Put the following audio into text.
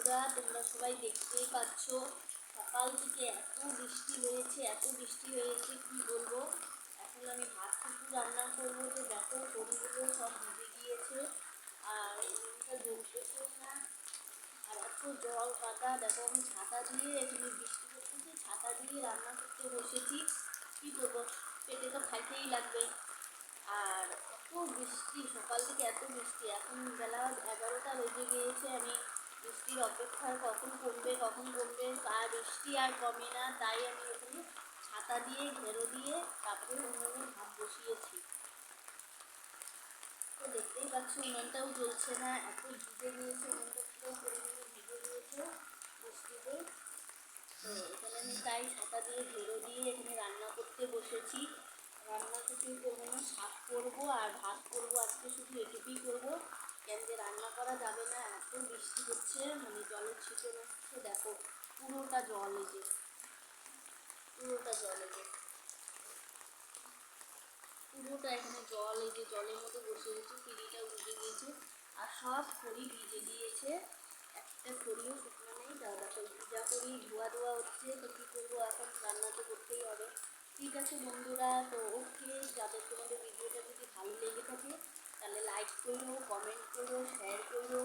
বন্ধুরা, তোমরা সবাই দেখতেই পাচ্ছ সকাল থেকে এত বৃষ্টি হয়েছে কি বলবো। এখন আমি ভাতটুকু রান্না করবো, যে দেখো গরুগুলো সব ভিজে গিয়েছে আর এটা জ্বলতেছেও না। আর এত জল কাটা, দেখো আমি ছাতা দিয়ে, এখানে বৃষ্টি করতেছে, ছাতা দিয়ে রান্না করতে বসেছি। কি করবো, পেটে তো খাইতেই লাগবে। আর এত বৃষ্টি, সকাল থেকে এত বৃষ্টি, এখন বেলা 11টা বেজে গিয়েছে। আমি বৃষ্টির অপেক্ষায় কখন কমবে আর বৃষ্টি আর কমে না। তাই আমি এখানে ছাতা দিয়ে ঘেরো দিয়ে তারপরে উনুনে ভাত বসিয়েছি। তো দেখতেই পাচ্ছ উনুনটাও জ্বলছে না, এত ভিজে গিয়েছে, উনুনটা পুরো পরিমাণে ভিজে গিয়েছে বৃষ্টিতে। তো এখানে আমি তাই ছাতা দিয়ে ঘেরো দিয়ে এখানে রান্না করতে বসেছি। রান্না কিছুই করবো না, শাক করবো আর ভাত করবো, আজকে শুধু এটুকুই করবো। কেন যে রান্না করা যাবে না, এত বৃষ্টি হচ্ছে, মানে জলের ছিটে আসছে। দেখো পুরোটা জল, এই যে পুরোটা জল, এই যে পুরোটা এখানে জল, এই যে জলের মতো বসে গেছে, সিঁড়িটা উঠে গিয়েছে আর সব খড়ি ভিজে গিয়েছে। একটা খড়িও শুকনো নেই। দেখো ভিজা খড়ি ধোয়া হচ্ছে। তো কী করবো, এখন রান্না তো করতেই হবে। ঠিক আছে বন্ধুরা, তো ওকে, যাদের তোমাদের ভিডিওটা যদি ভালো লেগে থাকে তাহলে লাইক করো, কমেন্ট করো, শেয়ার করো।